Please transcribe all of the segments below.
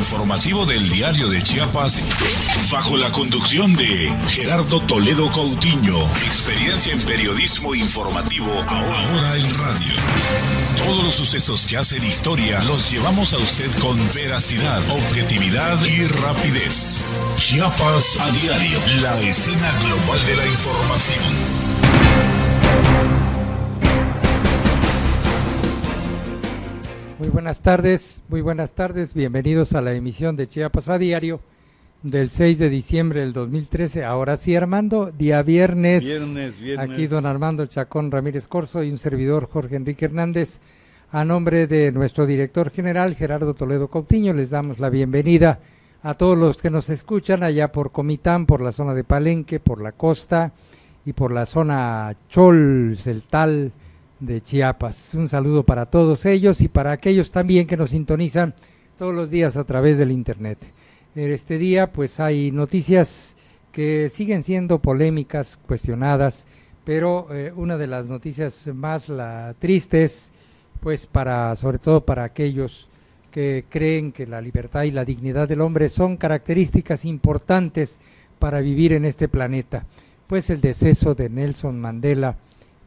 informativo del Diario de Chiapas, bajo la conducción de Gerardo Toledo Coutinho. Experiencia en periodismo informativo, ahora en radio. Todos los sucesos que hacen historia los llevamos a usted con veracidad, objetividad y rapidez. Chiapas a diario, la escena global de la información. Muy buenas tardes, bienvenidos a la emisión de Chiapas a diario del 6 de diciembre del 2013. Ahora sí, Armando, día viernes. Aquí don Armando Chacón Ramírez Corzo y un servidor, Jorge Enrique Hernández. A nombre de nuestro director general, Gerardo Toledo Coutinho, les damos la bienvenida a todos los que nos escuchan allá por Comitán, por la zona de Palenque, por la costa y por la zona Chol, Celtal de Chiapas. Un saludo para todos ellos y para aquellos también que nos sintonizan todos los días a través del internet. Este día pues hay noticias que siguen siendo polémicas, cuestionadas, pero una de las noticias más tristes, pues sobre todo para aquellos que creen que la libertad y la dignidad del hombre son características importantes para vivir en este planeta, pues el deceso de Nelson Mandela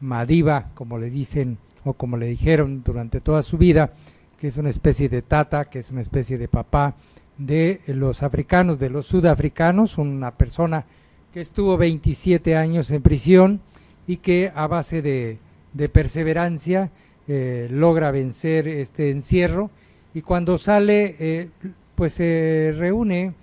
Madiba, como le dicen o como le dijeron durante toda su vida, que es una especie de tata, que es una especie de papá de los africanos, de los sudafricanos, una persona que estuvo 27 años en prisión y que a base de perseverancia logra vencer este encierro, y cuando sale pues reúnen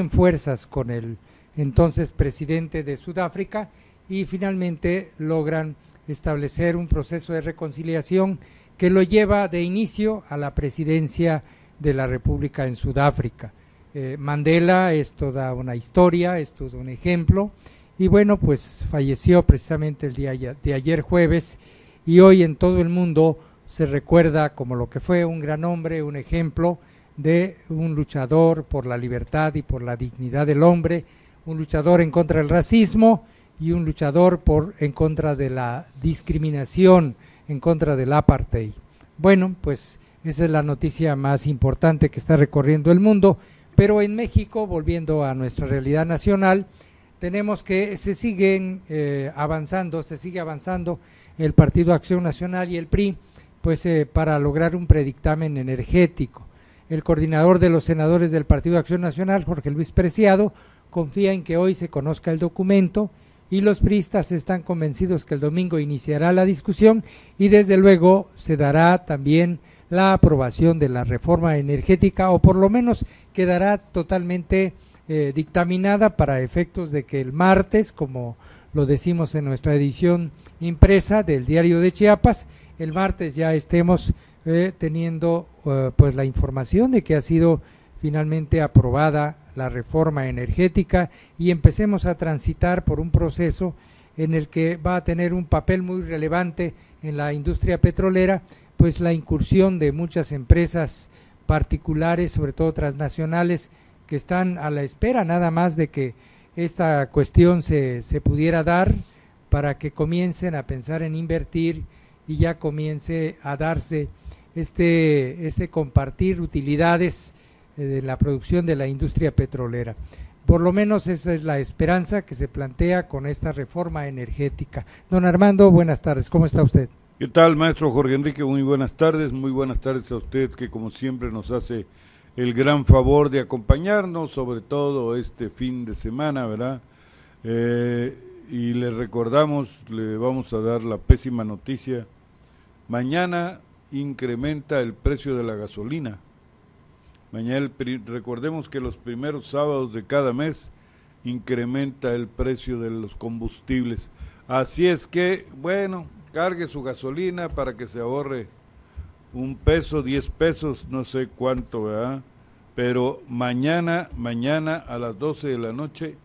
fuerzas con el entonces presidente de Sudáfrica y finalmente logran establecer un proceso de reconciliación que lo lleva de inicio a la presidencia de la República en Sudáfrica. Mandela es toda una historia, es todo un ejemplo, y bueno, pues falleció precisamente el día de ayer jueves, y hoy en todo el mundo se recuerda como lo que fue un gran hombre, un ejemplo de un luchador por la libertad y por la dignidad del hombre, un luchador en contra del racismo y un luchador en contra de la discriminación, en contra del apartheid. Bueno, pues esa es la noticia más importante que está recorriendo el mundo, pero en México, volviendo a nuestra realidad nacional, tenemos que se sigue avanzando el Partido Acción Nacional y el PRI, pues para lograr un predictamen energético. El coordinador de los senadores del Partido Acción Nacional, Jorge Luis Preciado, confía en que hoy se conozca el documento, y los priistas están convencidos que el domingo iniciará la discusión y desde luego se dará también la aprobación de la reforma energética, o por lo menos quedará totalmente dictaminada para efectos de que el martes, como lo decimos en nuestra edición impresa del Diario de Chiapas, el martes ya estemos teniendo pues la información de que ha sido finalmente aprobada la reforma energética y empecemos a transitar por un proceso en el que va a tener un papel muy relevante en la industria petrolera, pues la incursión de muchas empresas particulares, sobre todo transnacionales, que están a la espera nada más de que esta cuestión se pudiera dar para que comiencen a pensar en invertir y ya comience a darse este compartir utilidades de la producción de la industria petrolera. Por lo menos esa es la esperanza que se plantea con esta reforma energética. Don Armando, buenas tardes, ¿cómo está usted? ¿Qué tal, maestro Jorge Enrique? Muy buenas tardes a usted, que como siempre nos hace el gran favor de acompañarnos, sobre todo este fin de semana, ¿verdad? Y le recordamos, le vamos a dar la pésima noticia: mañana incrementa el precio de la gasolina. Mañana, recordemos que los primeros sábados de cada mes incrementa el precio de los combustibles. Así es que, bueno, cargue su gasolina para que se ahorre $1, 10 pesos, no sé cuánto, ¿verdad? Pero mañana a las 12 de la noche,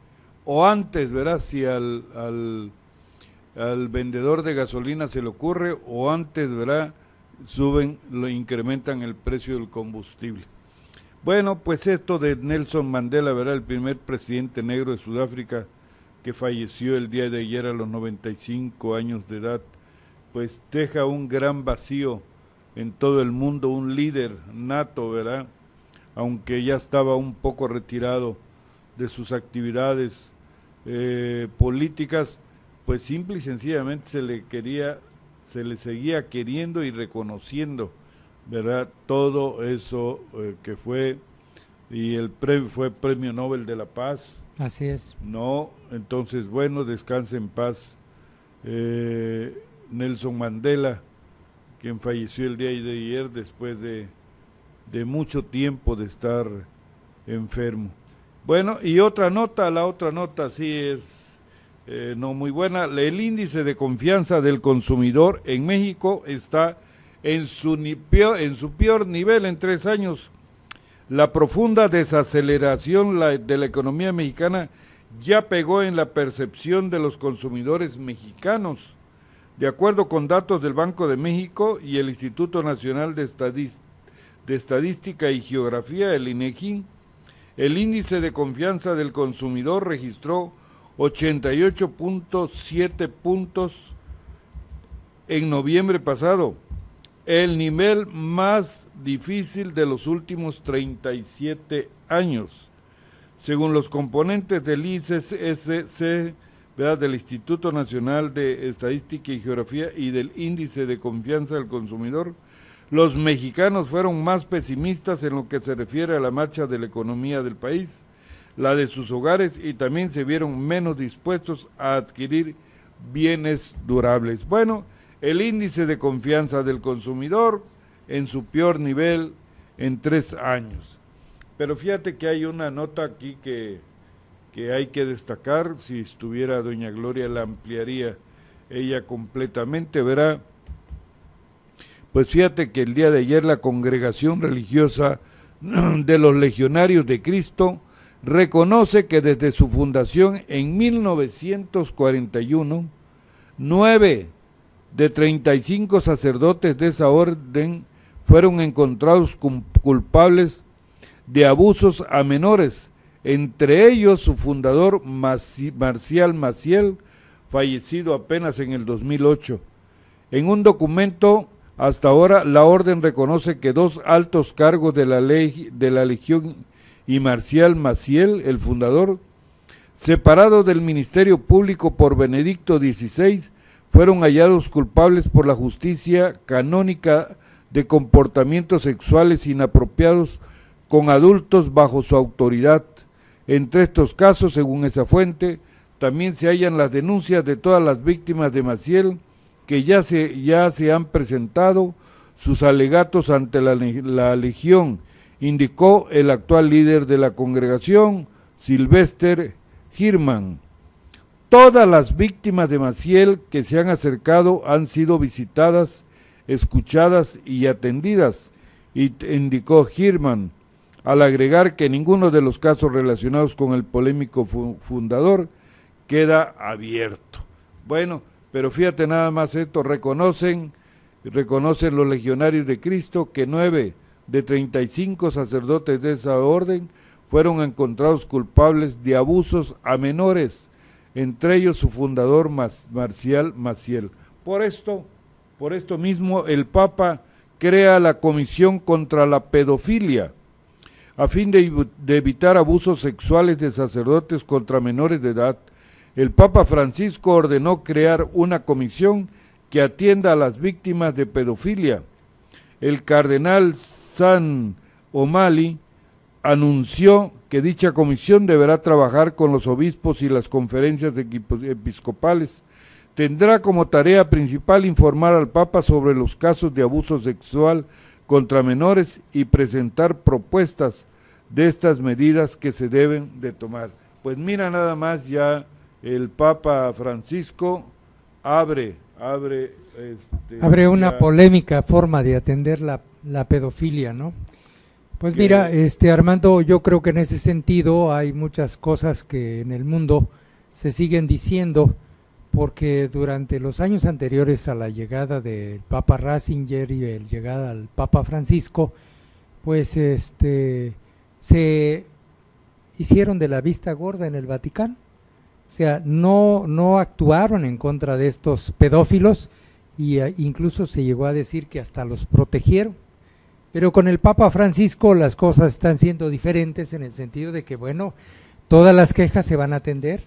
o antes, ¿verdad? Si al vendedor de gasolina se le ocurre, o antes, ¿verdad? Lo incrementan el precio del combustible. Bueno, pues esto de Nelson Mandela, ¿verdad? El primer presidente negro de Sudáfrica, que falleció el día de ayer a los 95 años de edad, pues deja un gran vacío en todo el mundo, un líder nato, ¿verdad? aunque ya estaba un poco retirado de sus actividades políticas, pues simple y sencillamente se le seguía queriendo y reconociendo, ¿verdad? Todo eso que fue, y fue Premio Nobel de la Paz. Así es. No, entonces, bueno, descanse en paz Nelson Mandela, quien falleció el día de ayer después de mucho tiempo de estar enfermo. Bueno, y la otra nota sí es no muy buena. El índice de confianza del consumidor en México está en su peor nivel en 3 años. La profunda desaceleración de la economía mexicana ya pegó en la percepción de los consumidores mexicanos. De acuerdo con datos del Banco de México y el Instituto Nacional de Estadística y Geografía, el INEGI, el índice de confianza del consumidor registró 88.7 puntos en noviembre pasado, el nivel más difícil de los últimos 37 años. Según los componentes del ICSC, ¿verdad?, del Instituto Nacional de Estadística y Geografía y del Índice de Confianza del Consumidor, los mexicanos fueron más pesimistas en lo que se refiere a la marcha de la economía del país, la de sus hogares, y también se vieron menos dispuestos a adquirir bienes durables. Bueno, el índice de confianza del consumidor en su peor nivel en 3 años. Pero fíjate que hay una nota aquí que hay que destacar. Si estuviera doña Gloria la ampliaría ella completamente, verá. Pues fíjate que el día de ayer la Congregación Religiosa de los Legionarios de Cristo reconoce que desde su fundación en 1941, 9 de 35 sacerdotes de esa orden fueron encontrados culpables de abusos a menores, entre ellos su fundador Marcial Maciel, fallecido apenas en el 2008. En un documento, hasta ahora, la orden reconoce que 2 altos cargos de la Legión y Marcial Maciel, el fundador, separados del Ministerio Público por Benedicto XVI, fueron hallados culpables por la justicia canónica de comportamientos sexuales inapropiados con adultos bajo su autoridad. Entre estos casos, según esa fuente, también se hallan las denuncias de todas las víctimas de Maciel, que ya se han presentado sus alegatos ante la Legión, indicó el actual líder de la congregación, Sylvester Hirman. Todas las víctimas de Maciel que se han acercado han sido visitadas, escuchadas y atendidas, indicó Hirman, al agregar que ninguno de los casos relacionados con el polémico fundador queda abierto. Bueno, pero fíjate nada más esto, reconocen los Legionarios de Cristo que 9 de 35 sacerdotes de esa orden fueron encontrados culpables de abusos a menores, entre ellos su fundador Marcial Maciel. Por esto mismo el Papa crea la Comisión contra la Pedofilia, a fin de evitar abusos sexuales de sacerdotes contra menores de edad. El Papa Francisco ordenó crear una comisión que atienda a las víctimas de pedofilia. El cardenal San O'Malley anunció que dicha comisión deberá trabajar con los obispos y las conferencias episcopales. Tendrá como tarea principal informar al Papa sobre los casos de abuso sexual contra menores y presentar propuestas de estas medidas que se deben de tomar. Pues mira, nada más, ya el Papa Francisco abre una polémica forma de atender la pedofilia, ¿no? Pues mira, Armando, yo creo que en ese sentido hay muchas cosas que en el mundo se siguen diciendo, porque durante los años anteriores a la llegada del Papa Ratzinger y la llegada al Papa Francisco, pues se hicieron de la vista gorda en el Vaticano. O sea, no actuaron en contra de estos pedófilos, y incluso se llegó a decir que hasta los protegieron. Pero con el Papa Francisco las cosas están siendo diferentes en el sentido de que, bueno, todas las quejas se van a atender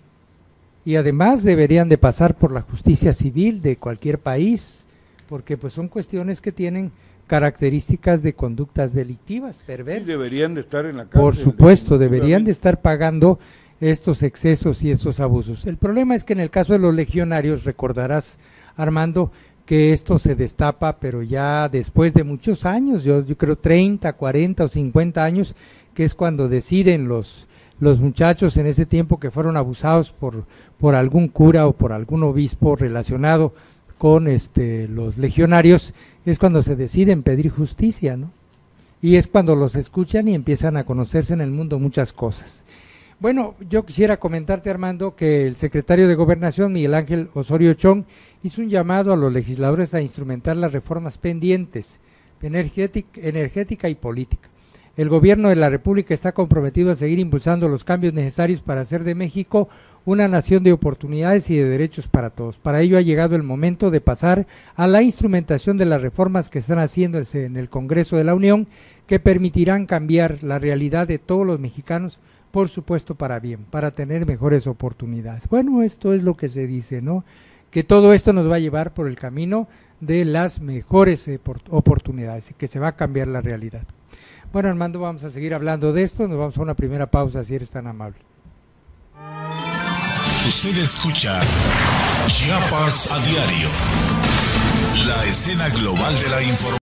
y además deberían de pasar por la justicia civil de cualquier país, porque pues son cuestiones que tienen características de conductas delictivas, perversas. Y deberían de estar en la cárcel. Por supuesto, deberían de estar pagando estos excesos y estos abusos. El problema es que en el caso de los legionarios, recordarás, Armando, que esto se destapa, pero ya después de muchos años, yo creo 30, 40 o 50 años, que es cuando deciden los muchachos en ese tiempo que fueron abusados por algún cura o por algún obispo relacionado con los legionarios, es cuando se deciden pedir justicia, ¿no? Y es cuando los escuchan y empiezan a conocerse en el mundo muchas cosas. Bueno, yo quisiera comentarte, Armando, que el secretario de Gobernación, Miguel Ángel Osorio Chong, hizo un llamado a los legisladores a instrumentar las reformas pendientes, energética y política. El gobierno de la República está comprometido a seguir impulsando los cambios necesarios para hacer de México una nación de oportunidades y de derechos para todos. Para ello ha llegado el momento de pasar a la instrumentación de las reformas que están haciéndose en el Congreso de la Unión, que permitirán cambiar la realidad de todos los mexicanos, por supuesto para bien, para tener mejores oportunidades. Bueno, esto es lo que se dice, ¿no? Que todo esto nos va a llevar por el camino de las mejores oportunidades y que se va a cambiar la realidad. Bueno, Armando, vamos a seguir hablando de esto, nos vamos a una primera pausa, si eres tan amable. Usted escucha Chiapas a diario, la escena global de la información.